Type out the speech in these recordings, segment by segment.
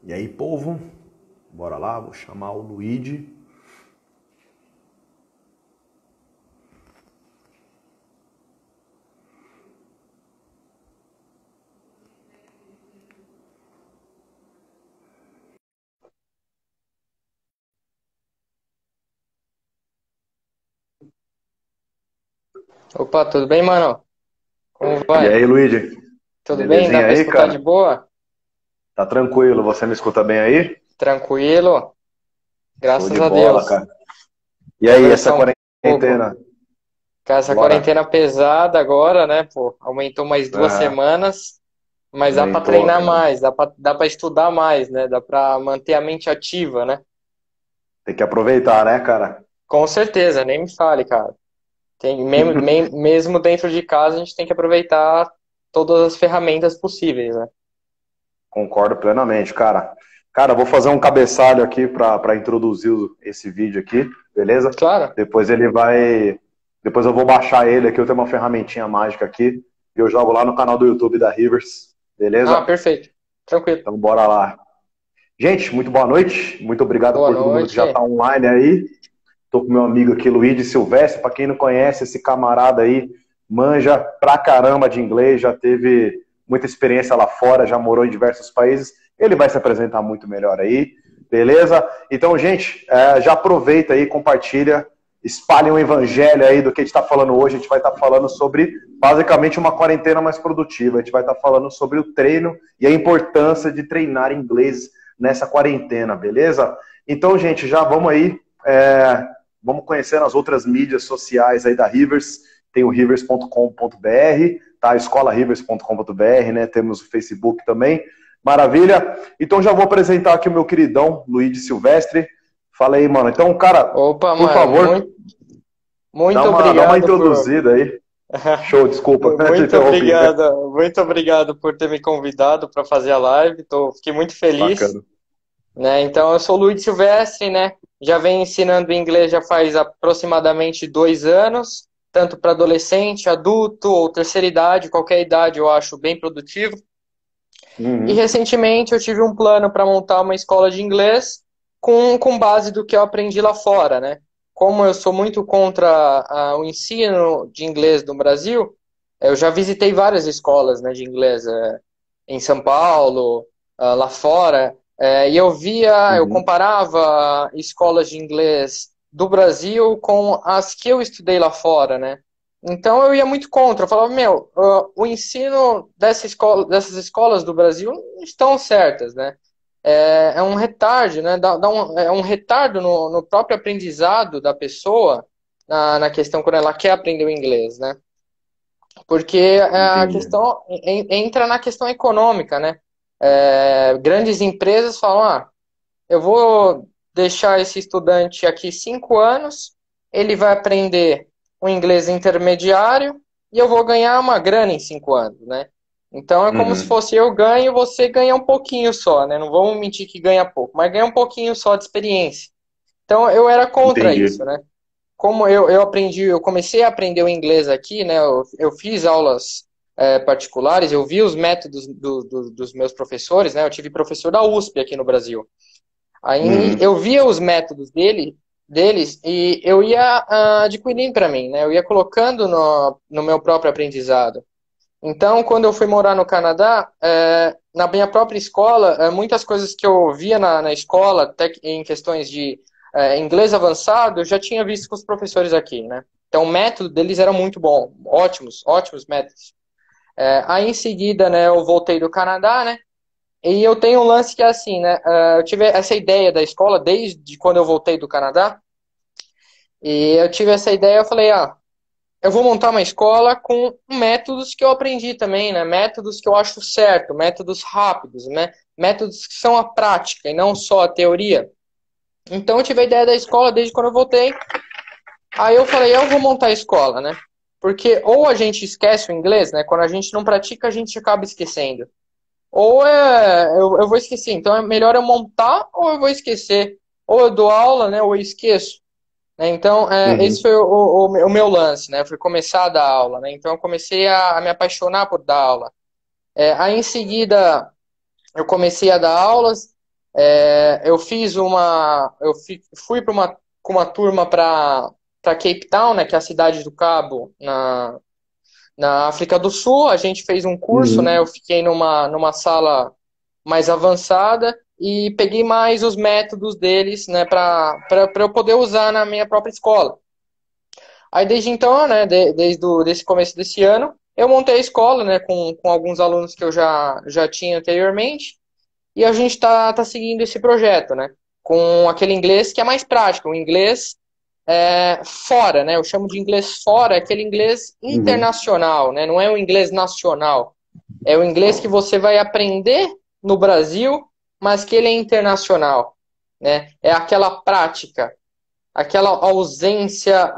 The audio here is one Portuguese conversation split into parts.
E aí, povo, bora lá, vou chamar o Luigi. Opa, tudo bem, mano? Como E vai? aí, Luigi, Tudo bem? Dá belezinha pra aí, escutar de cara? boa? Tá tranquilo, você me escuta bem aí? Tranquilo? Show Graças de a bola, Deus. cara. E aí, essa Conversar um pouco. quarentena? Com essa Bora? quarentena pesada agora, né, pô? Aumentou mais duas Aham, semanas, mas dá pra aumentou, treinar cara. mais, dá pra estudar mais, né? Dá pra manter a mente ativa, né? Tem que aproveitar, né, cara? Com certeza, nem me fale, cara. Mesmo dentro de casa, a gente tem que aproveitar todas as ferramentas possíveis, né? Concordo plenamente, cara. Cara, vou fazer um cabeçalho aqui para introduzir esse vídeo aqui, beleza? Claro. Depois ele vai. Depois eu vou baixar ele aqui, eu tenho uma ferramentinha mágica aqui, e eu jogo lá no canal do YouTube da Rivers, Ah, beleza? perfeito. Tranquilo. Então bora lá. Gente, muito boa noite. Muito obrigado Boa por todo mundo que já está noite. online aí. Estou com meu amigo aqui, Luiz Silvestre. Para quem não conhece, esse camarada aí manja pra caramba de inglês, já teve muita experiência lá fora, já morou em diversos países. Ele vai se apresentar muito melhor aí, beleza? Então, gente, já aproveita aí, compartilha, espalhe um evangelho aí do que a gente está falando hoje. A gente vai estar falando sobre, basicamente, uma quarentena mais produtiva. A gente vai estar falando sobre o treino e a importância de treinar inglês nessa quarentena, beleza? Então, gente, já vamos aí, vamos conhecer as outras mídias sociais aí da Rivers. Tem o rivers.com.br, tá? escolarivers.com.br, né? Temos o Facebook também. Maravilha. Então já vou apresentar aqui o meu queridão, Luiz Silvestre. Fala aí, mano. Então, cara, Opa, por mano, favor, muito dá uma obrigado por introduzida aí. Show, desculpa, te muito interrompi. obrigado por ter me convidado para fazer a live. Fiquei muito feliz, Bacana. né? Então, eu sou o Luiz Silvestre, né? Já venho ensinando inglês já faz aproximadamente 2 anos, tanto para adolescente, adulto ou terceira idade, qualquer idade eu acho bem produtivo. E Uhum. recentemente eu tive um plano para montar uma escola de inglês com base do que eu aprendi lá fora, né? Como eu sou muito contra o ensino de inglês no Brasil, eu já visitei várias escolas, né, de inglês em São Paulo, lá fora, e eu Uhum. comparava escolas de inglês do Brasil com as que eu estudei lá fora, né? Então eu ia muito contra, eu falava, meu, o ensino dessas escolas do Brasil não estão certas, né? É um retardo, né? É um retardo no próprio aprendizado da pessoa na questão quando ela quer aprender o inglês, né? Porque a Entendi. questão entra na questão econômica, né? Grandes empresas falam, eu vou deixar esse estudante aqui 5 anos, ele vai aprender o inglês intermediário e eu vou ganhar uma grana em 5 anos, né? Então é como se Uhum. fosse eu ganho, você ganha um pouquinho só, né? Não vamos mentir que ganha pouco, mas ganha um pouquinho só de experiência. Então eu era contra Entendi. isso, né? Como eu comecei a aprender o inglês aqui, né? Eu fiz aulas particulares, eu vi os métodos dos meus professores, né? Eu tive professor da USP aqui no Brasil. Aí Uhum. eu via os métodos deles e eu ia adquirindo para mim, né? Eu ia colocando no meu próprio aprendizado. Então, quando eu fui morar no Canadá, na minha própria escola, muitas coisas que eu via na escola, até em questões de inglês avançado, eu já tinha visto com os professores aqui, né? Então, o método deles era muito bom, ótimos, ótimos métodos. Aí, em seguida, né, eu voltei do Canadá, né? E eu tenho um lance que é assim, né? Eu tive essa ideia da escola desde quando eu voltei do Canadá. E eu tive essa ideia, eu falei, eu vou montar uma escola com métodos que eu aprendi também, né? Métodos que eu acho certo, métodos rápidos, né? Métodos que são a prática e não só a teoria. Então eu tive a ideia da escola desde quando eu voltei. Aí eu falei, eu vou montar a escola, né? Porque ou a gente esquece o inglês, né? Quando a gente não pratica, a gente acaba esquecendo. Ou eu vou esquecer. Então é melhor eu montar ou eu vou esquecer. Ou eu dou aula, né? Ou eu esqueço. Né? Então, esse Uhum. foi o meu lance, né? Foi começar a dar aula, né? Então eu comecei a me apaixonar por dar aula. Aí em seguida eu comecei a dar aulas. Fui com uma turma para Cape Town, né, que é a cidade do Cabo, na África do Sul. A gente fez um curso, né, eu Uhum. fiquei numa sala mais avançada e peguei mais os métodos deles, né, para eu poder usar na minha própria escola. Aí desde então, né, desse começo desse ano, eu montei a escola, né, com alguns alunos que eu já tinha anteriormente, e a gente tá seguindo esse projeto, né, com aquele inglês que é mais prático, o inglês fora, né, eu chamo de inglês fora, aquele inglês Uhum. internacional, né, não é o inglês nacional, é o inglês que você vai aprender no Brasil, mas que ele é internacional, né, é aquela prática, aquela ausência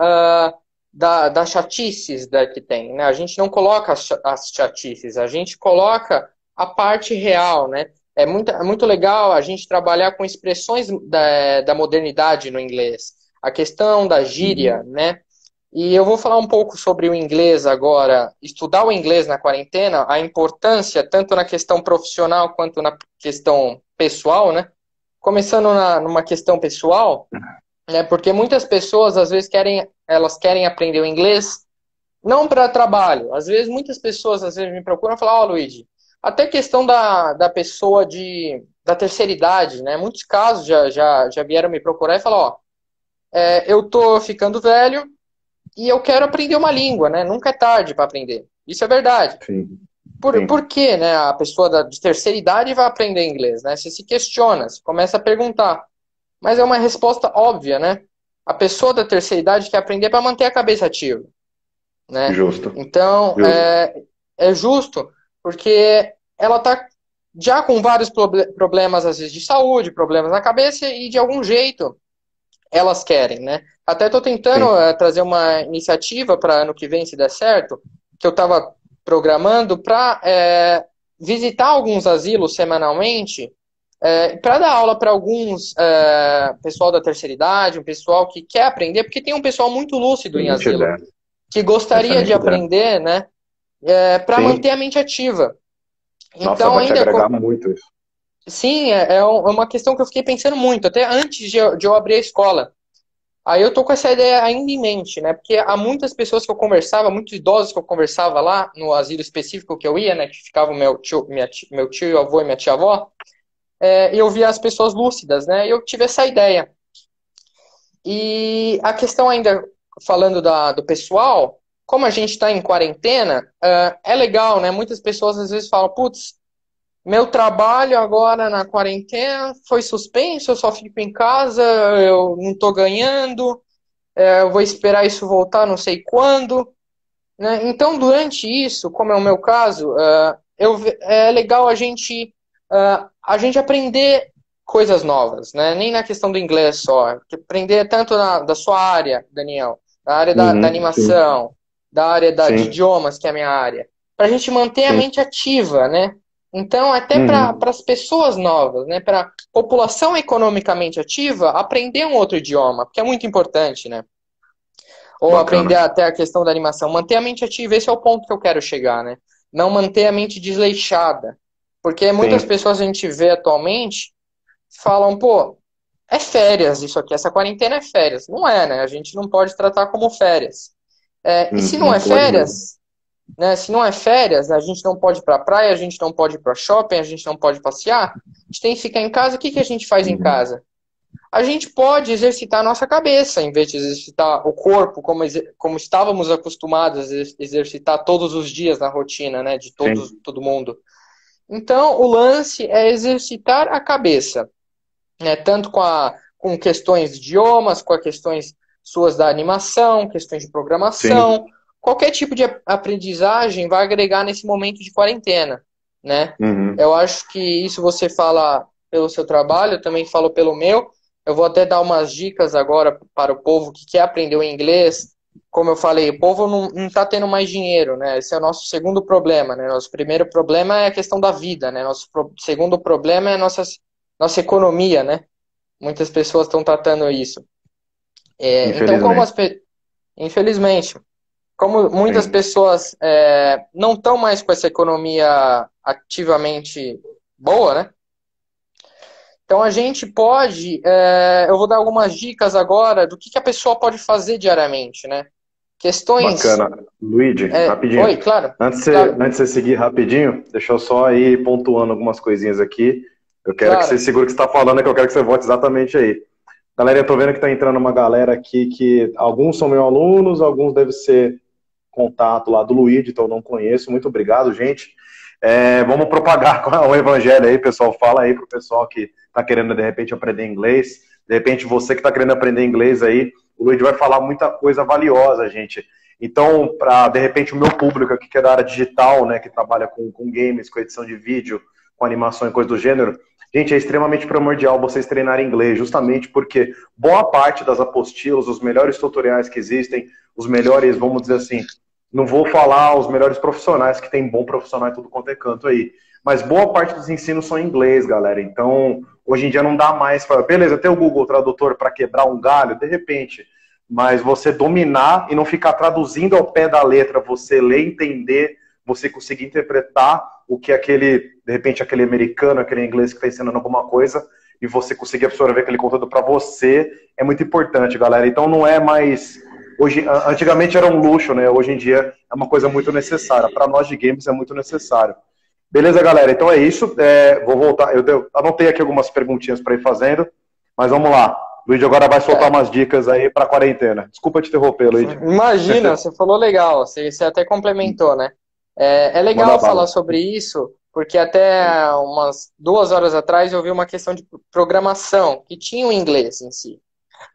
das chatices que tem, né? A gente não coloca as chatices, a gente coloca a parte real, né? É muito legal a gente trabalhar com expressões da modernidade no inglês. A questão da gíria, Uhum. né? E eu vou falar um pouco sobre o inglês agora, estudar o inglês na quarentena, a importância, tanto na questão profissional quanto na questão pessoal, né? Começando numa questão pessoal, né? Porque muitas pessoas às vezes elas querem aprender o inglês não para trabalho. Às vezes muitas pessoas às vezes me procuram e falam, ó, Luigi, até questão da pessoa da terceira idade, né? Muitos casos já vieram me procurar e falar, ó, eu tô ficando velho e eu quero aprender uma língua, né? Nunca é tarde para aprender. Isso é verdade. Sim, Por sim. que, né, a pessoa de terceira idade vai aprender inglês, né? Você se questiona, você começa a perguntar. Mas é uma resposta óbvia, né? A pessoa da terceira idade quer aprender para manter a cabeça ativa, né? Justo, Então, justo. é justo, porque ela está já com vários problemas, às vezes, de saúde, problemas na cabeça, e de algum jeito elas querem, né? Até estou tentando Sim. trazer uma iniciativa para ano que vem, se der certo, que eu estava programando para visitar alguns asilos semanalmente para dar aula para alguns pessoal da terceira idade, um pessoal que quer aprender, porque tem um pessoal muito lúcido em Excelente asilo, ideia. que gostaria de Excelente ideia. aprender, né, para manter Sim. a mente ativa. Nossa, Então, vai te agregar muito isso. sim, é uma questão que eu fiquei pensando muito, até antes de eu abrir a escola. Aí eu tô com essa ideia ainda em mente, né? Porque há muitas pessoas que eu conversava, muitos idosos que eu conversava lá no asilo específico que eu ia, né? Que ficava o meu tio, avô e minha tia-avó, e eu via as pessoas lúcidas, né? E eu tive essa ideia. E a questão ainda, falando do pessoal, como a gente está em quarentena, é legal, né? Muitas pessoas às vezes falam, putz, meu trabalho agora na quarentena foi suspenso, eu só fico em casa, eu não estou ganhando, eu vou esperar isso voltar não sei quando, né? Então, durante isso, como é o meu caso, é legal a gente aprender coisas novas, né? Nem na questão do inglês só, aprender tanto da sua área, Daniel, da área da Uhum, sim, animação, da área de sim, idiomas, que é a minha área, para a gente manter a sim. mente ativa, né? Então, até para Uhum, as pessoas novas, né? Para a população economicamente ativa, aprender um outro idioma, porque é muito importante, né? Ou aprender bacana. até a questão da animação. Manter a mente ativa, esse é o ponto que eu quero chegar, né? Não manter a mente desleixada. Porque muitas Sim. pessoas a gente vê atualmente falam, pô, é férias isso aqui, essa quarentena é férias. Não é, né? A gente não pode tratar como férias. E se não Não é pode mesmo. férias, né? Se não é férias, a gente não pode ir pra praia, a gente não pode ir pra shopping, a gente não pode passear. A gente tem que ficar em casa. O que que a gente faz em Uhum, casa? A gente pode exercitar a nossa cabeça, em vez de exercitar o corpo, como estávamos acostumados a exercitar todos os dias na rotina, né, de sim, todo mundo. Então, o lance é exercitar a cabeça, né, tanto com questões de idiomas, com as questões suas da animação, questões de programação, sim. qualquer tipo de aprendizagem vai agregar nesse momento de quarentena, né? Uhum. Eu acho que isso você fala pelo seu trabalho, eu também falo pelo meu. Eu vou até dar umas dicas agora para o povo que quer aprender o inglês. Como eu falei, o povo não está tendo mais dinheiro, né? Esse é o nosso segundo problema, né? Nosso primeiro problema é a questão da vida, né? Nosso segundo problema é a nossa economia, né? Muitas pessoas estão tratando isso. Então, Infelizmente. infelizmente, como muitas Sim. pessoas não estão mais com essa economia ativamente boa, né? Então a gente pode, eu vou dar algumas dicas agora do que a pessoa pode fazer diariamente, né? Questões. Bacana. Luigi, rapidinho. Oi, claro, Antes de você seguir rapidinho, deixa eu só ir pontuando algumas coisinhas aqui. Eu quero que você claro. segure o que você está falando, que eu quero que você vote exatamente aí. Galera, eu tô vendo que tá entrando uma galera aqui que alguns são meus alunos, alguns devem ser contato lá do Luigi, então eu não conheço. Muito obrigado, gente. Vamos propagar o evangelho aí, pessoal. Fala aí pro pessoal que tá querendo, de repente, aprender inglês. De repente, você que tá querendo aprender inglês aí, o Luigi vai falar muita coisa valiosa, gente. Então, para, de repente, o meu público aqui, que é da área digital, né, que trabalha com games, com edição de vídeo, com animação e coisa do gênero, gente, é extremamente primordial vocês treinarem inglês, justamente porque boa parte das apostilas, os melhores tutoriais que existem, os melhores, vamos dizer assim, não vou falar os melhores profissionais, que tem bom profissional em tudo quanto é canto aí, mas boa parte dos ensinos são em inglês, galera. Então, hoje em dia não dá mais para... Beleza, tem o Google Tradutor para quebrar um galho, de repente, mas você dominar e não ficar traduzindo ao pé da letra, você ler, entender, você conseguir interpretar o que aquele, de repente, aquele americano, aquele inglês que está ensinando alguma coisa, e você conseguir absorver aquele conteúdo para você, é muito importante, galera. Então não é mais... Antigamente era um luxo, né? Hoje em dia é uma coisa muito necessária. Para nós de games é muito necessário. Beleza, galera? Então é isso. Vou voltar. Eu anotei aqui algumas perguntinhas para ir fazendo, mas vamos lá. O Luigi agora vai soltar umas dicas aí para a quarentena. Desculpa te interromper, Luigi. Imagina, você falou legal, você até complementou, né? É legal falar sobre isso, porque até umas 2 horas atrás eu vi uma questão de programação, que tinha o inglês em si.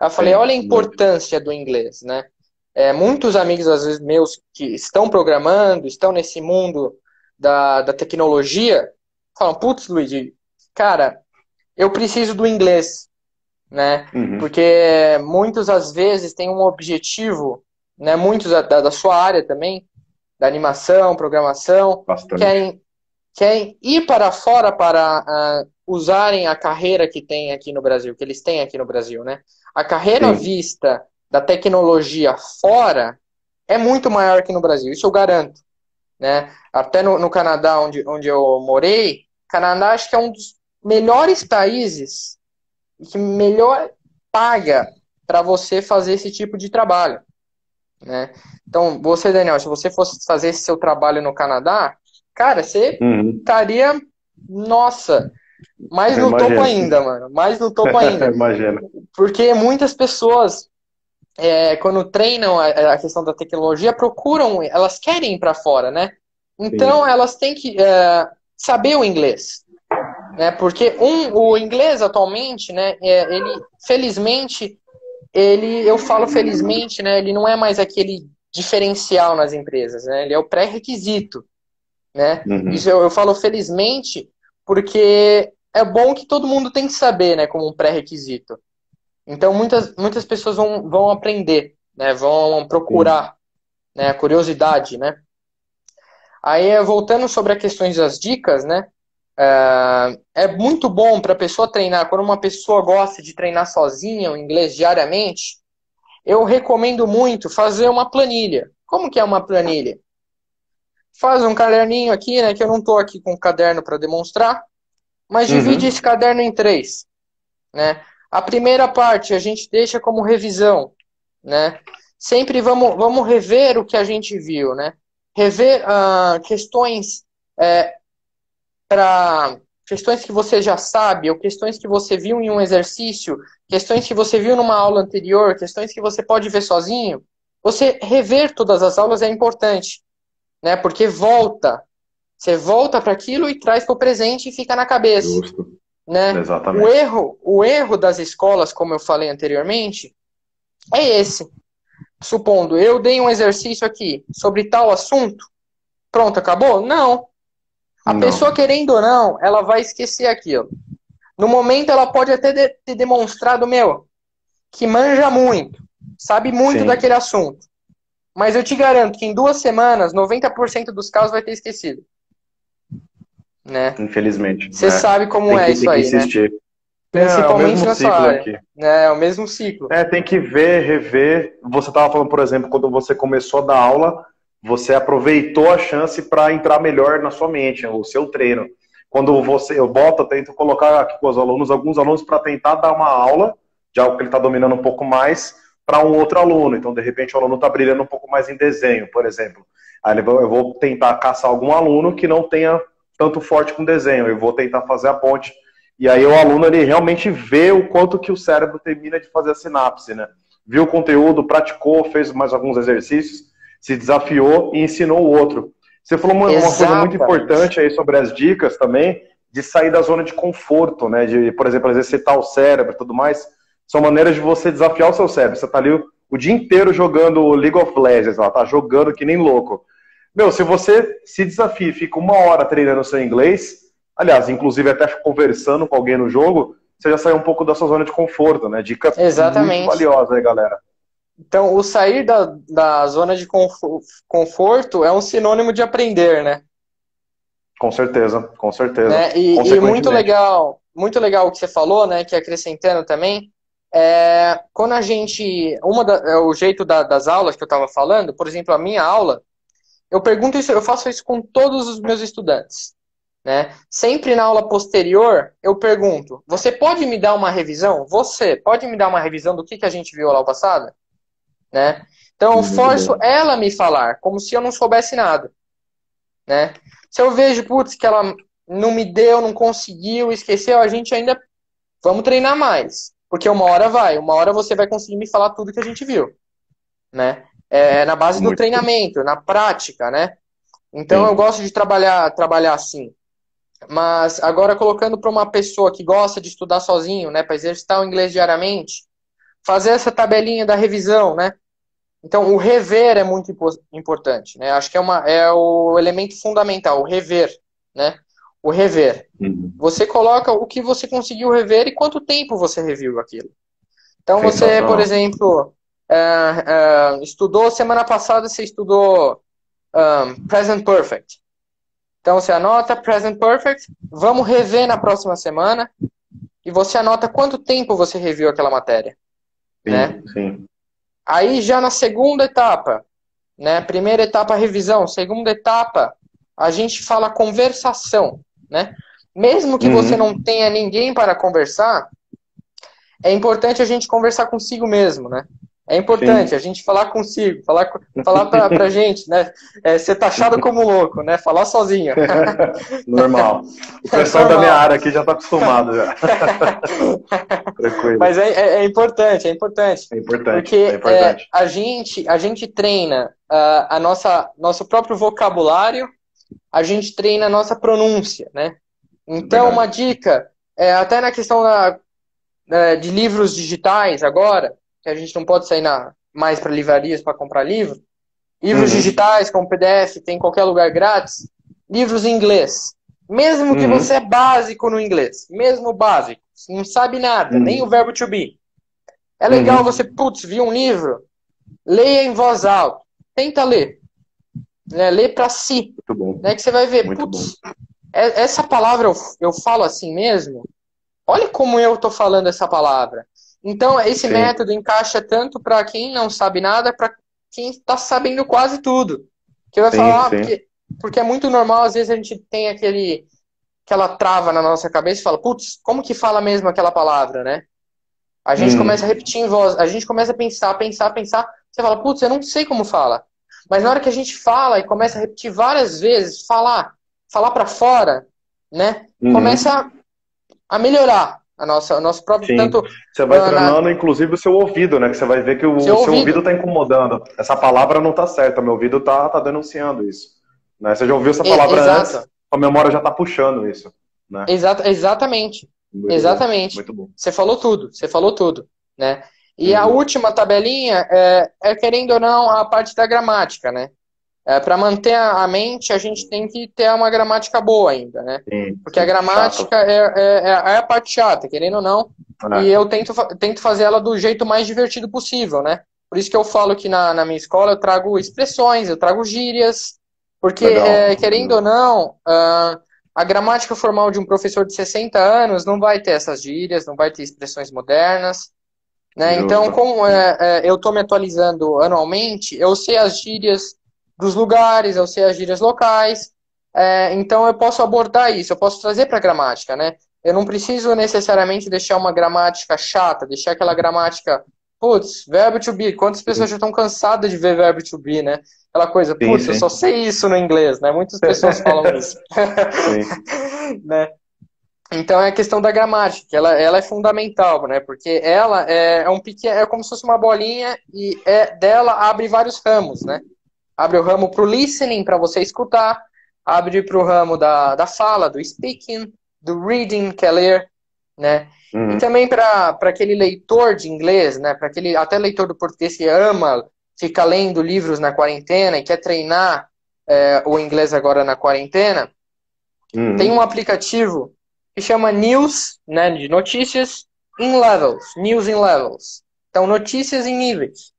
Eu falei, olha a importância do inglês, né? Muitos amigos, às vezes, meus que estão programando, estão nesse mundo da tecnologia, falam, putz, Luigi, cara, eu preciso do inglês, né? Porque muitos, às vezes, têm um objetivo, né? Muitos da sua área também, da animação, programação, querem ir para fora para usarem a carreira que tem aqui no Brasil, que eles têm aqui no Brasil, né? A carreira vista da tecnologia fora é muito maior que no Brasil, isso eu garanto, né? Até no Canadá, onde eu morei, Canadá acho que é um dos melhores países que melhor paga para você fazer esse tipo de trabalho, né? Então, você, Daniel, se você fosse fazer esse seu trabalho no Canadá, cara, você estaria, nossa, mais no topo ainda, mano. Mais no topo ainda. Imagina. Porque muitas pessoas, quando treinam a questão da tecnologia, procuram, elas querem ir para fora, né? Então, elas têm que saber o inglês, né? Porque o inglês atualmente, né? Ele, felizmente, eu falo felizmente, né? Ele não é mais aquele diferencial nas empresas, né? Ele é o pré-requisito, né? Isso eu falo felizmente porque é bom que todo mundo tem que saber, né? Como um pré-requisito. Então muitas pessoas vão aprender, né? Vão procurar, né? A curiosidade, né? Aí voltando sobre as questões das dicas, né? É muito bom para a pessoa treinar. Quando uma pessoa gosta de treinar sozinha o inglês diariamente, eu recomendo muito fazer uma planilha. Como que é uma planilha? Faz um caderninho aqui, né? Que eu não estou aqui com o caderno para demonstrar, mas divide esse caderno em 3, né? A primeira parte a gente deixa como revisão, né? Sempre vamos rever o que a gente viu, né? Rever questões questões que você já sabe, ou questões que você viu em um exercício, questões que você viu numa aula anterior, questões que você pode ver sozinho. Você rever todas as aulas é importante, né? Porque você volta para aquilo e traz para o presente e fica na cabeça. Justo. Né? Exatamente. O erro das escolas, como eu falei anteriormente, é esse. Supondo, eu dei um exercício aqui sobre tal assunto, pronto, acabou? Não. A pessoa, querendo ou não, ela vai esquecer aquilo. No momento, ela pode até ter demonstrado, que manja muito, sabe muito daquele assunto. Mas eu te garanto que em 2 semanas, 90% dos casos vai ter esquecido. Né? Infelizmente. Você sabe como é isso aí, né? Principalmente na sua área. Aqui. É o mesmo ciclo. Tem que ver, rever. Você estava falando, por exemplo, quando você começou a dar aula, você aproveitou a chance para entrar melhor na sua mente, o seu treino. quando eu boto, eu tento colocar aqui com os alunos, alguns alunos para tentar dar uma aula de algo que ele está dominando um pouco mais para um outro aluno. Então, de repente, o aluno está brilhando um pouco mais em desenho, por exemplo. Aí eu vou tentar caçar algum aluno que não tenha tanto forte com desenho. Eu vou tentar fazer a ponte. E aí o aluno, ele realmente vê o quanto que o cérebro termina de fazer a sinapse, né? Viu o conteúdo, praticou, fez mais alguns exercícios, se desafiou e ensinou o outro. Você falou uma coisa muito importante aí sobre as dicas também, de sair da zona de conforto, né? De, por exemplo, exercitar o cérebro e tudo mais. São maneiras de você desafiar o seu cérebro. Você tá ali o dia inteiro jogando League of Legends, ela tá jogando que nem louco. Meu, se você se desafia e fica 1 hora treinando o seu inglês, aliás, inclusive até conversando com alguém no jogo, você já sai um pouco da sua zona de conforto, né? Dica muito valiosa aí, galera. Então, o sair da zona de conforto é um sinônimo de aprender, né? Com certeza, com certeza. Né? E muito legal o que você falou, né? Que acrescentando também, quando a gente... o jeito das aulas que eu estava falando, por exemplo, a minha aula, eu pergunto isso, eu faço isso com todos os meus estudantes. Né? Sempre na aula posterior, eu pergunto, você pode me dar uma revisão? Você pode me dar uma revisão do que a gente viu lá passada? Né? Então eu forço ela a me falar, como se eu não soubesse nada. Né? Se eu vejo, putz, que ela não me deu, não conseguiu, esqueceu, a gente ainda vamos treinar mais. Porque 1 hora você vai conseguir me falar tudo que a gente viu. Né? Na base do treinamento, na prática, né? Então eu gosto de trabalhar assim. Mas agora colocando para uma pessoa que gosta de estudar sozinho, né, para exercitar o inglês diariamente, fazer essa tabelinha da revisão, né? Então o rever é muito importante, né? Acho que é o elemento fundamental, o rever, né? O rever. Você coloca o que você conseguiu rever e quanto tempo você reviu aquilo. Então você, por exemplo, estudou semana passada, você estudou Present Perfect. Então você anota Present Perfect, vamos rever na próxima semana e você anota quanto tempo você reviu aquela matéria. Sim, né? Sim. Aí já na segunda etapa, né? Primeira etapa revisão, segunda etapa a gente fala conversação, né? Mesmo que você não tenha ninguém para conversar, é importante a gente conversar consigo mesmo, né? É importante a gente falar consigo, falar pra gente, né? Ser taxado como louco, né? Falar sozinho. Normal. O pessoal da minha área aqui já está acostumado já. Tranquilo. Mas é importante, é importante. É importante. Porque é importante. A gente treina nosso próprio vocabulário, a gente treina a nossa pronúncia, né? Então, uma dica, até na questão de livros digitais agora, que a gente não pode sair mais para livrarias para comprar livro. Livros digitais, como PDF, tem em qualquer lugar grátis. Livros em inglês. Mesmo que você é básico no inglês, mesmo básico, não sabe nada, nem o verbo to be. É legal você, viu um livro, leia em voz alta. Tenta ler. Né? Lê para si. Muito bom. Né? Que você vai ver, essa palavra eu falo assim mesmo. Olha como eu estou falando essa palavra. Então, esse método encaixa tanto para quem não sabe nada, para quem está sabendo quase tudo. Que vai falar, porque é muito normal, às vezes a gente tem aquela trava na nossa cabeça e fala, como que fala mesmo aquela palavra, né? A gente começa a repetir em voz, a gente começa a pensar, você fala, eu não sei como fala. Mas na hora que a gente fala e começa a repetir várias vezes, falar para fora, né? Começa a melhorar o nosso próprio tanto. Você vai treinando, inclusive, o seu ouvido, né? Que você vai ver que o seu ouvido está incomodando. Essa palavra não está certa, meu ouvido tá denunciando isso. Né? Você já ouviu essa palavra antes, a memória já está puxando isso. Né? Exatamente. Exatamente. Muito bom. Você falou tudo. Né? E a última tabelinha querendo ou não, a parte da gramática, né? Para manter a mente, a gente tem que ter uma gramática boa ainda, né? Porque a gramática é a parte chata, querendo ou não. E eu tento fazer ela do jeito mais divertido possível, né? Por isso que eu falo que na minha escola eu trago expressões, eu trago gírias. Porque, querendo ou não, a gramática formal de um professor de 60 anos não vai ter essas gírias, não vai ter expressões modernas. Né? Então, como eu estou me atualizando anualmente, eu sei as gírias dos lugares, eu sei as gírias locais, então eu posso abordar isso, eu posso trazer para a gramática, né? Eu não preciso necessariamente deixar uma gramática chata, deixar aquela gramática, putz, verbo to be. Quantas pessoas já estão cansadas de ver verbo to be, né? Aquela coisa, Sim, putz, eu sim. só sei isso no inglês, né? Muitas pessoas falam isso. Sim. Né? Então é a questão da gramática, que ela é fundamental, né? Porque ela é um pequeno, é como se fosse uma bolinha e dela abre vários ramos, né? Abre o ramo para o listening, para você escutar, abre para o ramo da fala, do speaking, do reading, que é ler, né? E Uhum. também para aquele leitor de inglês, né? Para aquele até leitor do português que ama ficar lendo livros na quarentena e quer treinar o inglês agora na quarentena, tem um Uhum. aplicativo que chama News, né, de notícias in levels, News in levels. Então, notícias em níveis.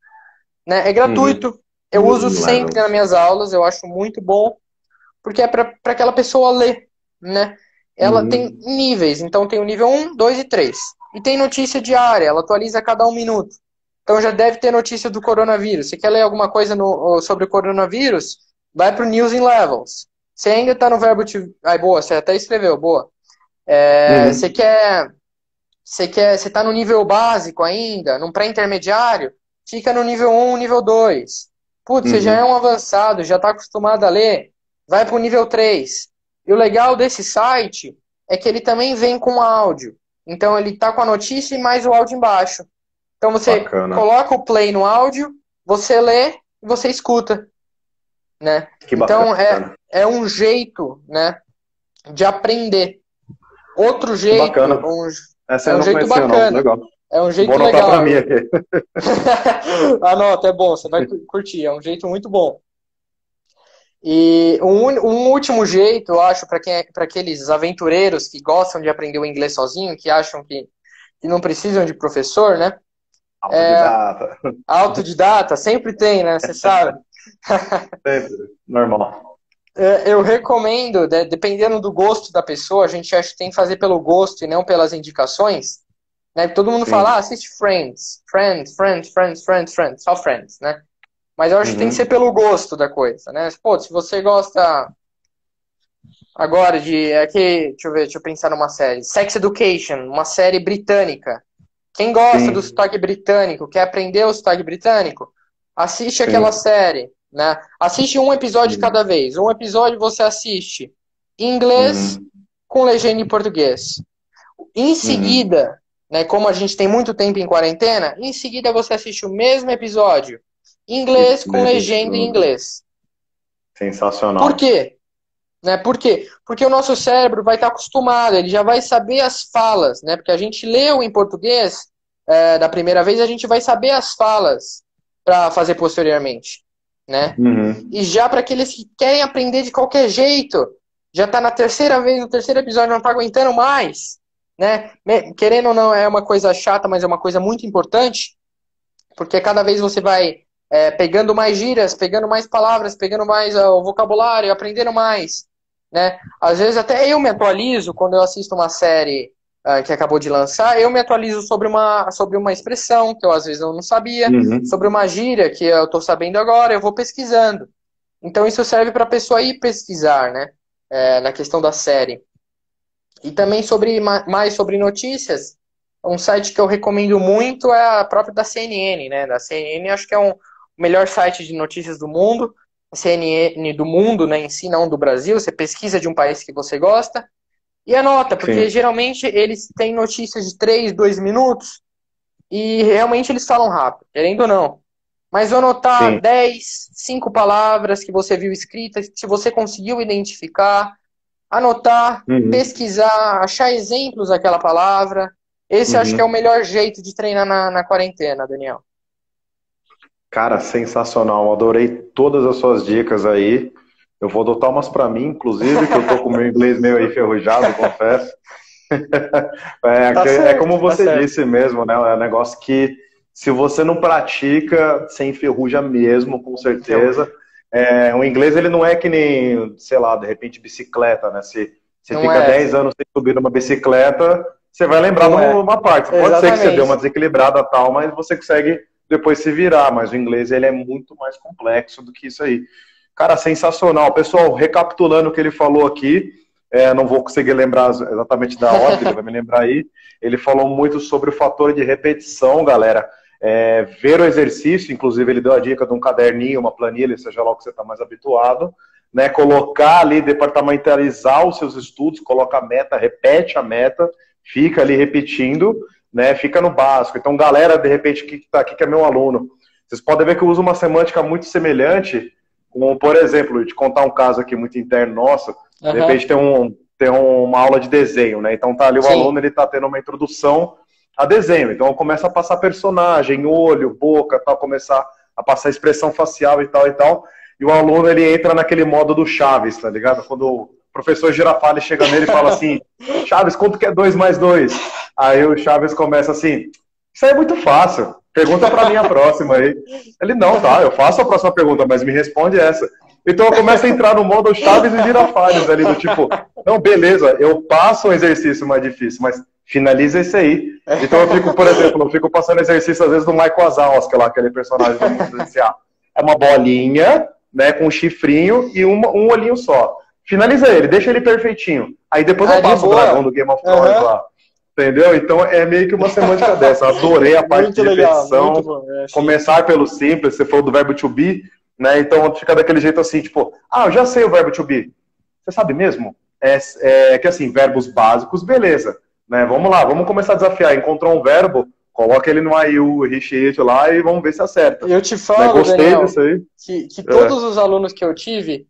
Né? É Uhum. gratuito, eu uso Using sempre nas levels. minhas aulas, eu acho muito bom, porque é para aquela pessoa ler, né? Ela tem Uhum. níveis, então tem o nível 1, 2 e 3. E tem notícia diária, ela atualiza a cada 1 minuto. Então já deve ter notícia do coronavírus. Se quer ler alguma coisa sobre o coronavírus, vai para o News in Levels. Você ainda está no verbo to... Ai, boa, você até escreveu, boa. Você Uhum. quer... Você está no nível básico ainda, num pré-intermediário, fica no nível 1, nível 2. Putz, você já é Uhum. um avançado, já está acostumado a ler, vai para o nível 3. E o legal desse site é que ele também vem com áudio. Então ele está com a notícia e mais o áudio embaixo. Então você Bacana. coloca o play no áudio, você lê e você escuta, né? Que Então bacana. é um jeito, né, de aprender. Outro Que jeito, bacana. Essa é eu um não jeito conhecia, não. bacana. Legal. É um Vou jeito anotar para legal. mim aqui. Anota, é bom, você vai curtir. É um jeito muito bom. E um último jeito, eu acho, para aqueles aventureiros que gostam de aprender o inglês sozinho, que acham que não precisam de professor, né? Autodidata. Autodidata, sempre tem, né? Você sabe. Sempre. Normal. Eu recomendo, né, dependendo do gosto da pessoa, a gente acha que tem que fazer pelo gosto e não pelas indicações. Né? Todo mundo fala, Sim. assiste Friends. Friends, Friends, Friends, Friends, Friends. Só Friends, né? Mas eu acho que tem que ser Uhum. pelo gosto da coisa, né? Pô, se você gosta agora de... deixa eu ver, deixa eu pensar numa série. Sex Education, uma série britânica. Quem gosta do Sim. sotaque britânico, quer aprender o sotaque britânico, assiste aquela Sim. série, né? Assiste um episódio Uhum. cada vez. Um episódio você assiste em inglês Uhum. com legenda em português. Em Uhum. seguida, né, como a gente tem muito tempo em quarentena, em seguida você assiste o mesmo episódio em E inglês com legenda em inglês. Por sensacional. quê? Né? Por quê? Porque o nosso cérebro vai estar acostumado, ele já vai saber as falas, né? Porque a gente leu em português da primeira vez, a gente vai saber as falas para fazer posteriormente, né? Uhum. E já para aqueles que querem aprender de qualquer jeito, já está na terceira vez, no terceiro episódio, não está aguentando mais, né? Querendo ou não, é uma coisa chata, mas é uma coisa muito importante, porque cada vez você vai pegando mais gírias, pegando mais palavras, pegando mais o vocabulário, aprendendo mais, né? Às vezes até eu me atualizo quando eu assisto uma série que acabou de lançar, eu me atualizo sobre uma expressão que eu às vezes eu não sabia, Uhum. sobre uma gíria que eu estou sabendo agora, eu vou pesquisando. Então isso serve para a pessoa ir pesquisar, né? Na questão da série. E também mais sobre notícias, um site que eu recomendo muito é a própria da CNN, né? Da CNN acho que é o melhor site de notícias do mundo. A CNN do mundo, né, em si, não do Brasil. Você pesquisa de um país que você gosta e anota, porque Sim. geralmente eles têm notícias de 3, 2 minutos e realmente eles falam rápido, querendo ou não. Mas anotar Sim. 10, 5 palavras que você viu escritas, se você conseguiu identificar, anotar, Uhum. pesquisar, achar exemplos daquela palavra. Esse eu acho que é o Uhum. melhor jeito de treinar na quarentena, Daniel. Cara, sensacional. Adorei todas as suas dicas aí. Eu vou adotar umas para mim, inclusive, que eu tô com o meu inglês meio aí enferrujado, confesso. Tá É como certo, tá você certo. disse mesmo, né? É um negócio que, se você não pratica, você enferruja mesmo, com certeza. Enferruja. O inglês, ele não é que nem, sei lá, de repente, bicicleta, né? Se você Não fica é, 10 anos sem subir numa bicicleta, você vai lembrar não é. numa parte. Pode ser que você dê uma Exatamente. desequilibrada tal, mas você consegue depois se virar. Mas o inglês, ele é muito mais complexo do que isso aí. Cara, sensacional. Pessoal, recapitulando o que ele falou aqui, não vou conseguir lembrar exatamente da ordem, ele vai me lembrar aí. Ele falou muito sobre o fator de repetição, galera. Ver o exercício, inclusive ele deu a dica de um caderninho, uma planilha, seja lá o que você está mais habituado, né? Colocar ali, departamentalizar os seus estudos, coloca a meta, repete a meta, fica ali repetindo, né? Fica no básico. Então, galera, de repente, que está aqui, que é meu aluno, vocês podem ver que eu uso uma semântica muito semelhante, como, por exemplo, de contar um caso aqui muito interno nosso, de repente tem uma aula de desenho, né? Então tá ali o aluno, ele tá tendo uma introdução a desenho. Então começa a passar personagem, olho, boca, tal, começar a passar expressão facial e tal e tal. E o aluno, ele entra naquele modo do Chaves, tá ligado? Quando o professor Girafales chega nele e fala assim, Chaves, quanto que é 2 mais 2? Aí o Chaves começa assim, isso aí é muito fácil. Pergunta pra mim a próxima aí. Ele, não, tá, eu faço a próxima pergunta, mas me responde essa. Então eu começo a entrar no modo Chaves e Girafales ali, do tipo, não, beleza, eu passo um exercício mais difícil, mas finaliza esse aí. Então eu fico, por exemplo, eu fico passando exercício às vezes do Michael Wazowski, lá, aquele personagem do mundo policial. É uma bolinha, né, com um chifrinho e um olhinho só. Finaliza ele, deixa ele perfeitinho. Aí depois eu passo o dragão do Game of Thrones lá. Entendeu? Então é meio que uma semântica dessa. Adorei a parte de repetição. Começar pelo simples, você falou do verbo to be, né? Então fica daquele jeito assim, tipo, eu já sei o verbo to be. Você sabe mesmo? Que assim, verbos básicos, beleza. Né? Vamos lá, vamos começar a desafiar. Encontrou um verbo, coloca ele no IU, Richie lá e vamos ver se acerta. Eu te falo, gostei, Daniel, disso aí. Que todos os alunos que eu tive,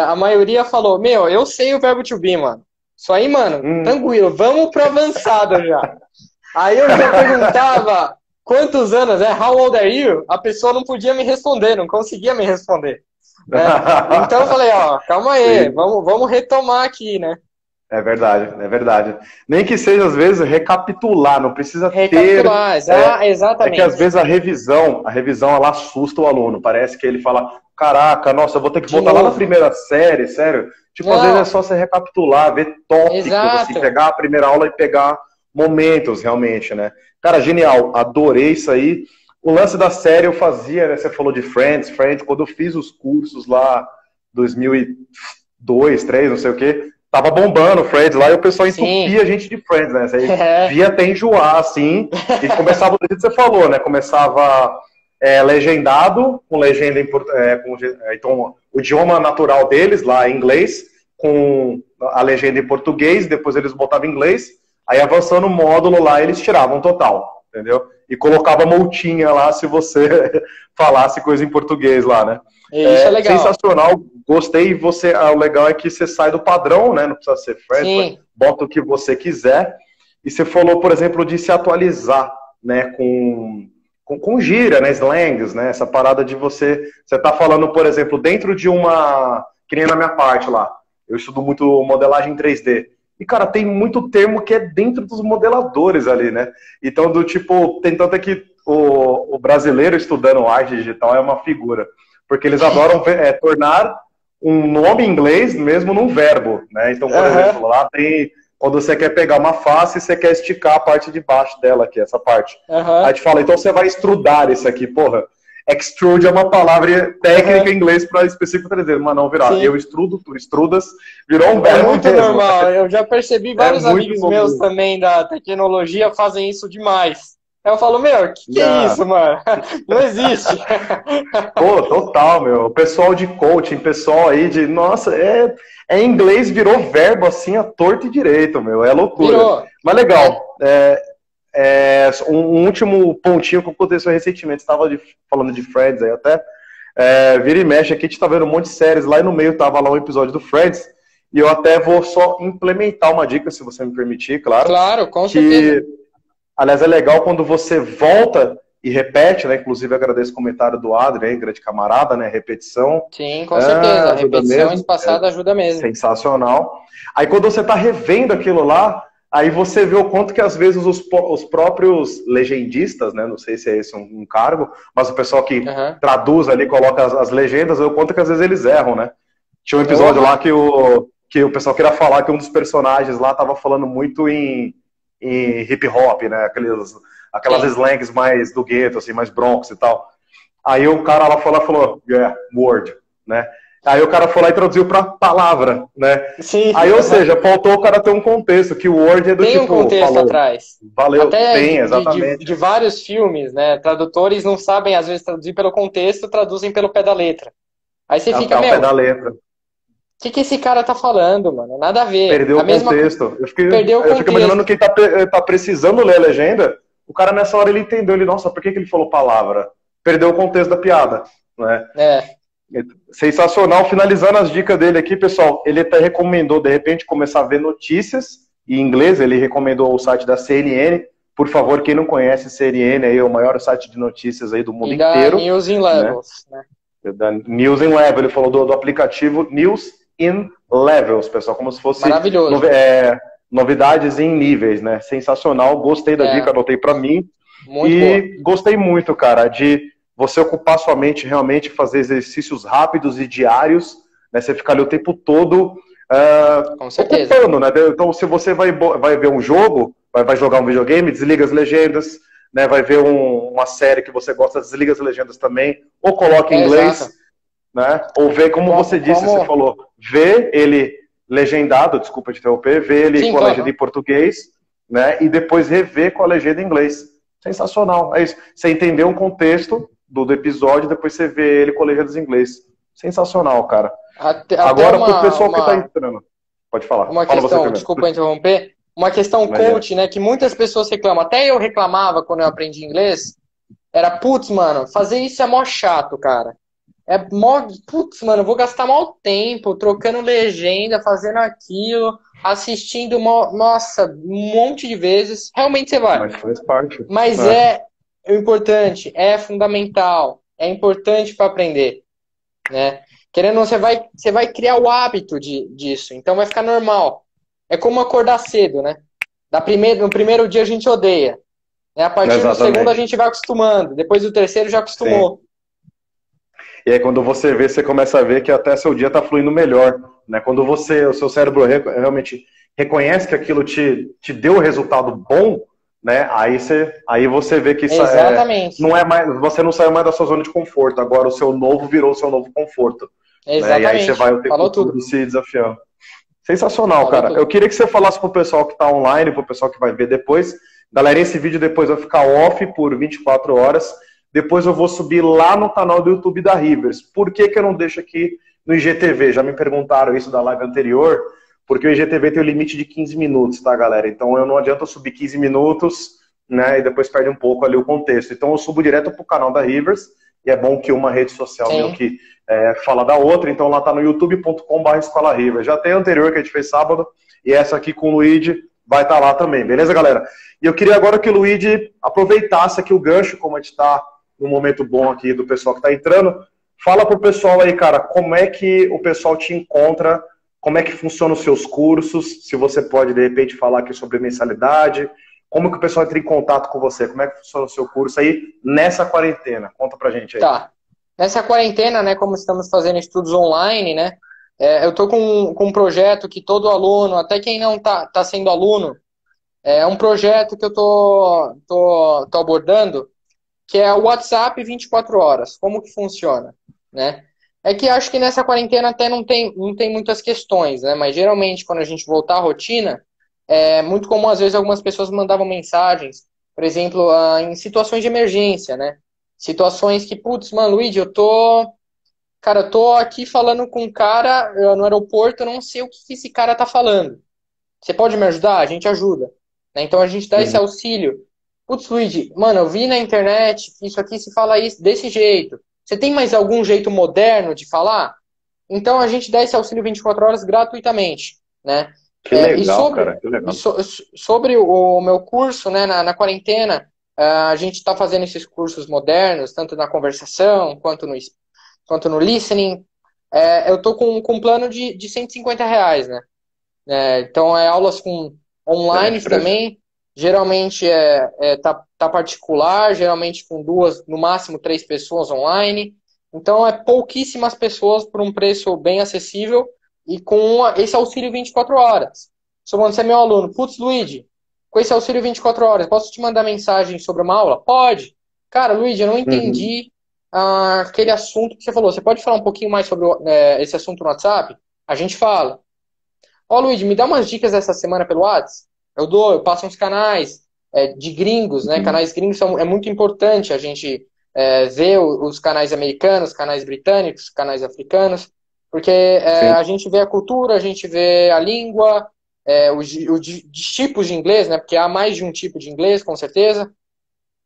a maioria falou, eu sei o verbo to be, mano. Isso aí, mano, tranquilo, vamos pro avançado já. Aí eu já perguntava quantos anos, how old are you? A pessoa não podia me responder, não conseguia me responder. Então eu falei, calma aí, vamos retomar aqui, né? É verdade, é verdade. Nem que seja, às vezes, recapitular, não precisa recapitular, exatamente. É que, às vezes, a revisão, ela assusta o aluno. Parece que ele fala, caraca, nossa, eu vou ter que voltar lá na primeira série, sério. Tipo, às vezes é só você recapitular, ver tópicos, assim, pegar a primeira aula e pegar momentos, realmente, né? Cara, genial, adorei isso aí. O lance da série eu fazia, né? Você falou de Friends, quando eu fiz os cursos lá, 2002, 2003, não sei o quê, tava bombando Friends lá e o pessoal entupia a gente de Friends, né? Você via até enjoar, assim, e começava, do jeito que você falou, né? Começava legendado, com legenda em então, o idioma natural deles, lá em inglês, com a legenda em português, depois eles botavam em inglês, aí avançando o módulo lá, eles tiravam total, entendeu? E colocava multinha lá se você falasse coisa em português lá, né? Isso é legal. Sensacional, gostei. O legal é que você sai do padrão, né? Não precisa ser Friends, bota o que você quiser. E você falou, por exemplo, de se atualizar, né? Com gíria, né? Slangs, né? Essa parada de você tá falando, por exemplo, dentro de que nem na minha parte lá. Eu estudo muito modelagem 3D. E, cara, tem muito termo que é dentro dos modeladores ali, né? Então, do tipo, tem tanto que o brasileiro estudando arte digital é uma figura. Porque eles adoram tornar um nome em inglês mesmo num verbo, né? Então, por exemplo, lá tem... Quando você quer pegar uma face, você quer esticar a parte de baixo dela aqui, essa parte. Aí te fala, então você vai extrudar isso aqui, porra. Extrude é uma palavra técnica em inglês para específico trazer, mas não virar. Eu extrudo, tu extrudas, virou um verbo. É muito normal, eu já percebi vários amigos meus também da tecnologia fazem isso demais. Aí eu falo, o que é isso, mano? Não existe. Pô, total, meu. O pessoal de coaching, pessoal aí de, nossa, em inglês virou verbo assim, a torto e direito, meu. É loucura. Virou. Mas legal. Um último pontinho que aconteceu recentemente, estava falando de Friends aí até, vira e mexe aqui, a gente tá vendo um monte de séries, lá e no meio tava lá um episódio do Friends, e eu até vou só implementar uma dica, se você me permitir, claro. Claro, com certeza. Aliás, é legal quando você volta e repete, né? Inclusive agradeço o comentário do Adri, grande camarada, né? Repetição. Sim, com certeza. A repetição espaçada ajuda mesmo. Sensacional. Aí quando você tá revendo aquilo lá, aí você vê o quanto que às vezes os próprios legendistas, né? Não sei se é esse um cargo, mas o pessoal que traduz ali, coloca as legendas, eu conto que às vezes eles erram, né? Tinha um episódio lá que o pessoal queria falar que um dos personagens lá tava falando muito em hip hop, né? Aquelas slangs mais do gueto, assim, mais broncos e tal. Aí o cara lá falou, word, né? Aí o cara foi lá e traduziu para palavra, né? Sim, Aí, ou seja, faltou o cara ter um contexto, que o Word é do tem um tipo, contexto falou, atrás. valeu, Até tem, exatamente. de vários filmes, né? Tradutores não sabem, às vezes, traduzir pelo contexto, traduzem pelo pé da letra. Aí você fica, Ao pé meu, da o letra. que esse cara tá falando, mano? Nada a ver. Perdeu A o mesma contexto. perdeu o Eu fico imaginando contexto. quem tá precisando ler a legenda, o cara nessa hora ele entendeu, ele, nossa, por que ele falou palavra? Perdeu o contexto da piada, né? É, Sensacional. Finalizando as dicas dele aqui, pessoal, ele até recomendou, de repente, começar a ver notícias em inglês, ele recomendou o site da CNN. Por favor, quem não conhece, CNN aí é o maior site de notícias aí do mundo e da inteiro, News in né? Levels, né? Da News in Level, ele falou do aplicativo News in Levels, pessoal, como se fosse Maravilhoso. novidades em níveis, né? Sensacional, gostei da dica, É, anotei para mim muito boa. e gostei muito, cara, de você ocupar sua mente realmente, fazer exercícios rápidos e diários, né? Você ficar ali o tempo todo Com certeza. ocupando, né? Então, se você vai ver um jogo, vai jogar um videogame, desliga as legendas, né? Vai ver uma série que você gosta, desliga as legendas também, ou coloca em É, exato. inglês, né? Ou vê, como você disse, você Como... falou, vê ele legendado, desculpa te interromper, vê ele Sim, com a legenda claro. em português, né? E depois rever com a legenda em inglês. Sensacional, é isso. Você entendeu um contexto do episódio, depois você vê ele com legendas em inglês. Sensacional, cara. Até Agora, pro pessoal que tá entrando, pode falar. uma Fala você questão, primeiro. desculpa interromper, uma questão Imagina. coach, né, que muitas pessoas reclamam, até eu reclamava quando eu aprendi inglês, era, putz, mano, fazer isso é mó chato, cara. É mó, putz, mano, eu vou gastar mó tempo trocando legenda, fazendo aquilo, assistindo, nossa, um monte de vezes. Realmente você vai. Mas faz parte. Mas É. é importante, é fundamental, é importante para aprender, né? Querendo ou não, você vai criar o hábito disso, então vai ficar normal. É como acordar cedo, né? No primeiro dia a gente odeia, né? A partir do segundo a Exatamente. gente vai acostumando, depois do terceiro já Sim. acostumou. E aí quando você vê, você começa a ver que até seu dia está fluindo melhor, né? Quando o seu cérebro realmente reconhece que aquilo te deu resultado bom, né? Aí você vê que Exatamente, não é mais, você não saiu mais da sua zona de conforto. Agora o seu novo virou o seu novo conforto, né? E aí você exatamente. vai o tempo Falou todo tudo, se desafiando. Sensacional, falou cara. Eu tudo. queria que você falasse pro pessoal que está online, pro pessoal que vai ver depois. Galera, esse vídeo depois vai ficar off por 24 horas. Depois eu vou subir lá no canal do YouTube da Rivers. Por que eu não deixo aqui no IGTV? Já me perguntaram isso da live anterior, porque o IGTV tem o limite de 15 minutos, tá, galera? Então eu não adianta eu subir 15 minutos, né, e depois perde um pouco ali o contexto. Então eu subo direto pro canal da Rivers, e é bom que uma rede social meio Sim, que fala da outra, então lá tá no youtube.com/escola Rivers. Já tem a anterior que a gente fez sábado, e essa aqui com o Luigi vai estar lá também, beleza, galera? E eu queria agora que o Luigi aproveitasse aqui o gancho, como a gente está num momento bom aqui do pessoal que está entrando. Fala pro pessoal aí, cara, como é que o pessoal te encontra, como é que funcionam os seus cursos, se você pode, de repente, falar aqui sobre mensalidade, como que o pessoal entra em contato com você, como é que funciona o seu curso aí nessa quarentena? Conta pra gente aí. tá. Nessa quarentena, né, como estamos fazendo estudos online, né, eu tô com um projeto que todo aluno, até quem não tá sendo aluno, é um projeto que eu tô abordando, que é o WhatsApp 24 horas. Como que funciona, né? É que acho que nessa quarentena até não tem muitas questões, né? Mas geralmente quando a gente voltar à rotina, é muito comum às vezes algumas pessoas mandavam mensagens, por exemplo, em situações de emergência, né? Situações que, putz, mano, Luigi, cara, eu tô aqui falando com um cara no aeroporto, eu não sei o que esse cara tá falando. Você pode me ajudar? A gente ajuda, né? Então a gente dá esse Uhum. auxílio. Putz, Luigi, mano, eu vi na internet que isso aqui se fala isso desse jeito. Você tem mais algum jeito moderno de falar? Então a gente dá esse auxílio 24 horas gratuitamente, né? Que legal, cara, que E legal. sobre o meu curso, né, na quarentena, a gente está fazendo esses cursos modernos, tanto na conversação quanto no listening. Eu tô com um plano de R$ 150, né? Então é aulas com online Excelente preço. também. Geralmente tá particular, geralmente com duas, no máximo três pessoas online. Então é pouquíssimas pessoas por um preço bem acessível e com esse auxílio 24 horas. Se você é meu aluno, putz, Luigi, com esse auxílio 24 horas, posso te mandar mensagem sobre uma aula? Pode. Cara, Luigi, eu não Uhum. entendi. aquele assunto que você falou. Você pode falar um pouquinho mais sobre esse assunto no WhatsApp? A gente fala. Ó, Luigi, me dá umas dicas dessa semana pelo WhatsApp. Eu passo uns canais de gringos, né? Uhum. Canais gringos é muito importante a gente ver os canais americanos, canais britânicos, canais africanos, porque Sim, a gente vê a cultura, a gente vê a língua, os tipos de inglês, né? Porque há mais de um tipo de inglês, com certeza.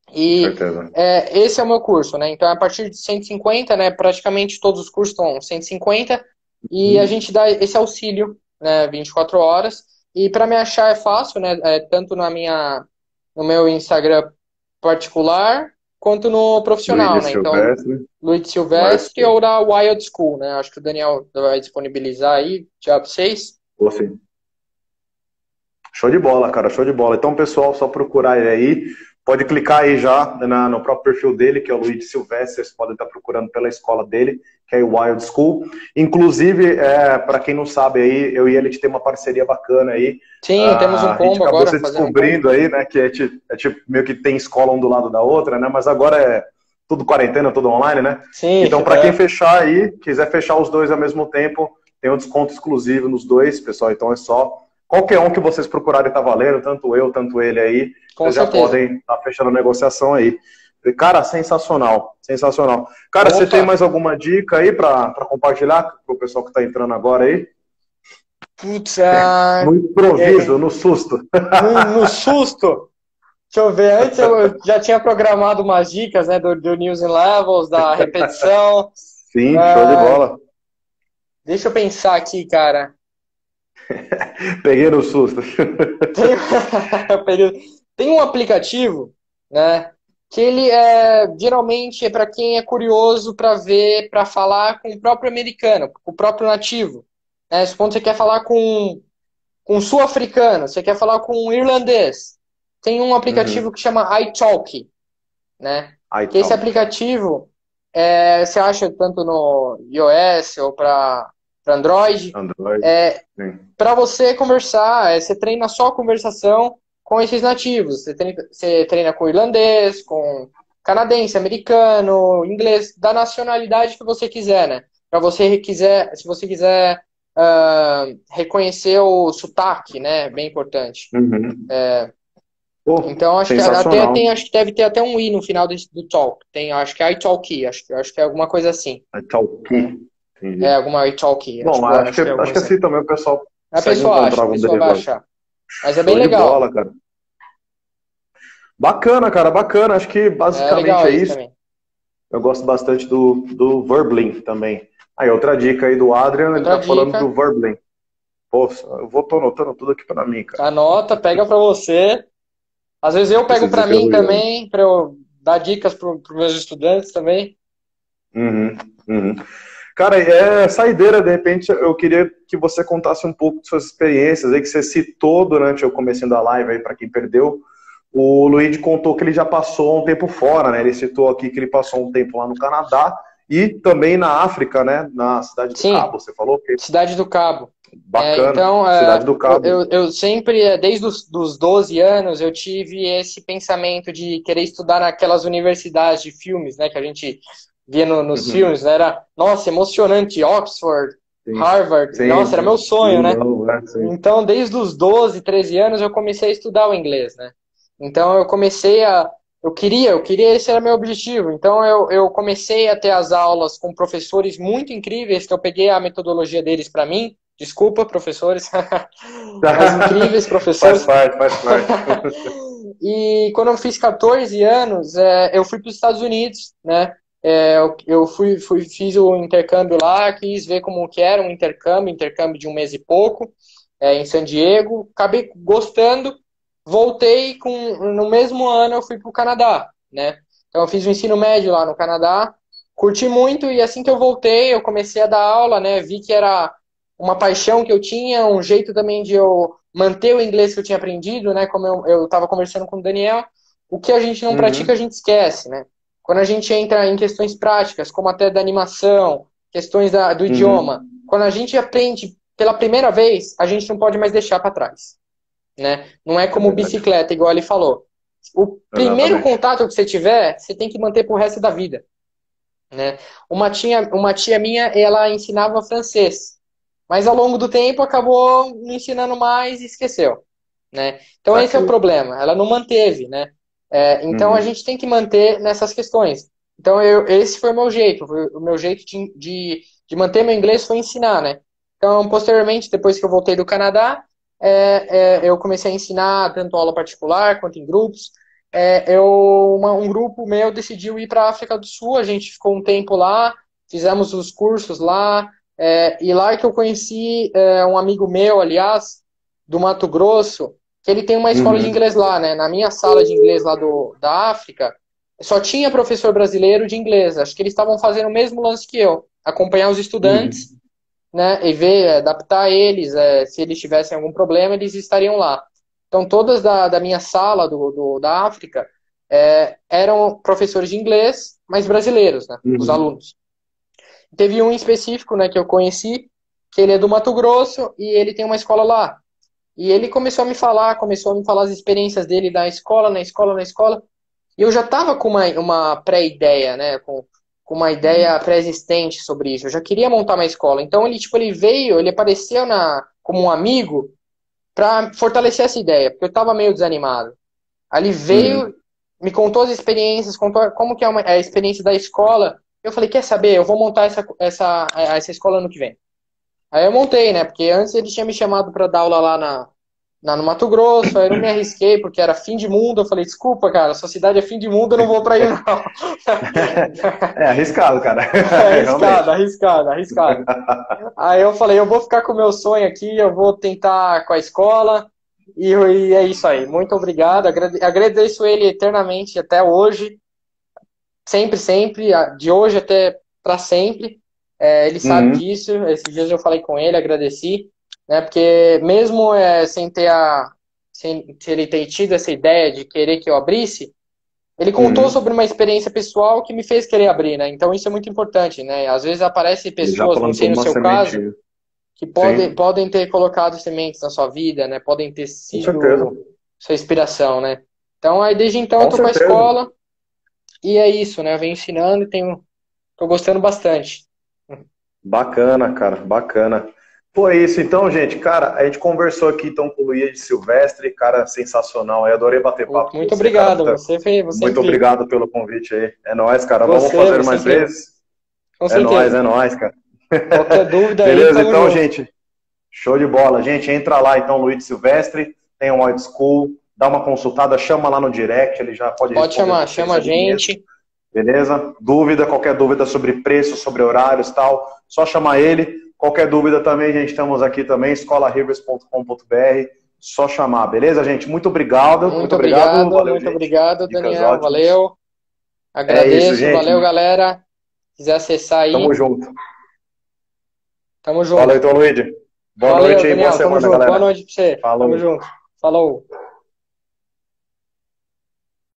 com E certeza. esse é o meu curso, né? Então, a partir de 150, né? Praticamente todos os cursos estão 150 e a Uhum. gente dá esse auxílio, né? 24 horas. E para me achar é fácil, né? Tanto no meu Instagram particular quanto no profissional, Luigi né? Então, Silvestre, Luiz Wild Silvestre School. ou da Wild School, né? Acho que o Daniel vai disponibilizar aí já para vocês. Ou sim. Show de bola, cara, show de bola. Então, pessoal, só procurar ele aí. Pode clicar aí já no próprio perfil dele, que é o Luiz Silvestre. Vocês podem estar procurando pela escola dele, que é o Wild School. Inclusive, para quem não sabe aí, eu e ele a gente tem uma parceria bacana aí. Sim, temos um A gente combo acabou agora, se fazendo um combo. descobrindo aí, né, que tipo, meio que tem escola um do lado da outra, né? Mas agora é tudo quarentena, tudo online, né? Sim, Então, para quem fechar aí, quiser fechar os dois ao mesmo tempo, tem um desconto exclusivo nos dois, pessoal. Então é só qualquer um que vocês procurarem tá valendo, tanto eu, tanto ele aí, com vocês já certeza. podem estar fechando a negociação aí. Cara, sensacional, sensacional. Cara, você tem Opa! mais alguma dica aí para compartilhar com o pessoal que está entrando agora aí? Putz, No improviso, é, no susto. no susto. Deixa eu ver, antes eu já tinha programado umas dicas, né, do News and Levels, da repetição. Sim, show de Ah, bola. deixa eu pensar aqui, cara. Peguei no susto. Tem, tem um aplicativo, né, que ele geralmente é para quem é curioso para ver, para falar com o próprio americano, com o próprio nativo. Né? Supondo que você quer falar com sul-africano, você quer falar com um irlandês. Tem um aplicativo Uhum. que chama iTalki, né? Que esse iTalk, aplicativo você acha tanto no iOS ou para Android, Android. é, Sim. para você conversar, você treina só a conversação com esses nativos. Você treina com irlandês, com canadense, americano, inglês, da nacionalidade que você quiser, né? Para você quiser, se você quiser reconhecer o sotaque, né? Bem importante. Uhum. Pô, Então, sensacional. acho que deve ter até um i no final do talk. Tem, acho que é italki, acho que é alguma coisa assim, iTalk. né? Entendi. Alguma italki, Bom, acho que é alguma acho que coisa assim. assim também o pessoal A consegue pessoa acha, encontrar a algum pessoa vai derivado. achar. Mas é bem Show de legal. bola, cara. Bacana, cara, bacana. Acho que É legal basicamente é esse isso. também. Eu gosto bastante do Verblin também. Aí, outra dica aí do Adrian, ele Outra tá falando dica, do Verblin. Pô, tô anotando tudo aqui pra mim, cara. anota, pega pra você. Às vezes eu pego Preciso pra mim elogiar. também, pra eu dar dicas pros meus estudantes também. Uhum, uhum. Cara, é saideira, de repente eu queria que você contasse um pouco de suas experiências aí, que você citou durante o comecinho da live aí, para quem perdeu. O Luigi contou que ele já passou um tempo fora, né? Ele citou aqui que ele passou um tempo lá no Canadá e também na África, né? Na Cidade do Sim, Cabo, você falou que Cidade do Cabo. bacana. Então, Cidade do Cabo. eu sempre, desde os dos 12 anos, eu tive esse pensamento de querer estudar naquelas universidades de filmes, né, que a gente via nos Uhum. filmes, né, era, nossa, emocionante, Oxford, Sim, Harvard, sim, nossa, era meu sim. sonho, né? Não, sim. Então, desde os 12, 13 anos, eu comecei a estudar o inglês, né? Então, eu queria, esse era meu objetivo. Então, eu comecei a ter as aulas com professores muito incríveis, que eu peguei a metodologia deles para mim. Desculpa, professores, mas incríveis Faz professores. parte, faz parte. E quando eu fiz 14 anos, eu fui para os Estados Unidos, né? Eu fiz o intercâmbio lá, quis ver como que era um intercâmbio de um mês e pouco, em San Diego. Acabei gostando, voltei no mesmo ano eu fui para o Canadá, né? Então eu fiz o ensino médio lá no Canadá, curti muito e assim que eu voltei, eu comecei a dar aula, né? Vi que era uma paixão que eu tinha, um jeito também de eu manter o inglês que eu tinha aprendido, né? Como eu estava conversando com o Daniel, o que a gente não pratica, a Uhum, gente esquece, né? Quando a gente entra em questões práticas, como até da animação, questões do idioma, uhum. quando a gente aprende pela primeira vez, a gente não pode mais deixar para trás, né? Não é É como verdade. bicicleta, igual ele falou. O primeiro Exatamente. contato que você tiver, você tem que manter pro resto da vida. né? Uma tia minha, ela ensinava francês, mas ao longo do tempo acabou não ensinando mais e esqueceu, né? Então esse é o Saquei. problema, ela não manteve, né? Então a Uhum. gente tem que manter nessas questões. Então esse foi o meu jeito de manter meu inglês foi ensinar, né? Então posteriormente, depois que eu voltei do Canadá, eu comecei a ensinar tanto aula particular quanto em grupos. Um grupo meu decidiu ir para a África do Sul, a gente ficou um tempo lá, fizemos os cursos lá, e lá é que eu conheci um amigo meu, aliás, do Mato Grosso, que ele tem uma escola de Uhum. inglês lá, né? Na minha sala de inglês lá da África, só tinha professor brasileiro de inglês. Acho que eles estavam fazendo o mesmo lance que eu, acompanhar os estudantes, Uhum. né? E ver, adaptar eles, se eles tivessem algum problema, eles estariam lá. Então, todas da minha sala da África eram professores de inglês, mas brasileiros, né? Os Uhum. alunos. Teve um em específico, né, que eu conheci, que ele é do Mato Grosso e ele tem uma escola lá. E ele começou a me falar as experiências dele da escola, na escola, na escola. E eu já estava com uma pré-ideia, né? Com uma ideia pré-existente sobre isso. Eu já queria montar uma escola. Então ele veio, ele apareceu como um amigo para fortalecer essa ideia, porque eu estava meio desanimado. Aí ele Uhum. veio, me contou as experiências, contou como que é a experiência da escola. Eu falei, quer saber? Eu vou montar essa escola ano que vem. Aí eu montei, né? Porque antes ele tinha me chamado para dar aula lá no Mato Grosso, aí eu não me arrisquei porque era fim de mundo. Eu falei, desculpa, cara, sua cidade é fim de mundo, eu não vou para aí, não. É arriscado, cara. Arriscado, Realmente. arriscado, arriscado. Aí eu falei, eu vou ficar com o meu sonho aqui, eu vou tentar com a escola, e é isso aí. Muito obrigado, agradeço ele eternamente até hoje, sempre, sempre, de hoje até para sempre. Ele sabe Uhum. disso, esses dias eu falei com ele, agradeci, né, porque mesmo sem ele ter tido essa ideia de querer que eu abrisse, ele contou Uhum. sobre uma experiência pessoal que me fez querer abrir, né? Então isso é muito importante, né? Às vezes aparecem Ele já pessoas, não sei plantou no uma seu caso, sementinha. que Sim, podem ter colocado sementes na sua vida, né? Podem ter com certeza. sido sua inspiração, né? Então, aí desde então eu Com tô com a certeza. escola e é isso, né? Eu venho ensinando e tô gostando bastante. Bacana, cara, bacana. Pô, é isso então, gente. Cara, a gente conversou aqui então com o Luiz de Silvestre, cara sensacional. Eu adorei bater papo com Muito você, cara. obrigado, você é Muito incrível. obrigado pelo convite aí. É nóis, cara. Vamos fazer Você é mais incrível. vezes? Com certeza. É nóis, cara. Qualquer dúvida aí, Beleza, tamo então, junto. gente. Show de bola. Gente, entra lá então, Luiz de Silvestre, tem um Old School, dá uma consultada, chama lá no direct, ele já pode Pode responder chamar, vocês chama a ali mesmo. gente. Beleza? Qualquer dúvida sobre preço, sobre horários tal, só chamar ele. Qualquer dúvida também, gente, estamos aqui também, escolarivers.com.br, só chamar, beleza, gente? Muito obrigado, valeu, Muito gente. obrigado, Dicas Daniel, ótimas. valeu. É isso, Agradeço, gente. valeu, galera. Quiser acessar Tamo aí, junto. tamo Valeu, junto. então, Luigi. Boa Valeu, noite aí, boa Daniel, tamo semana, junto. Boa galera. noite pra você. Tamo Falou. junto. Falou.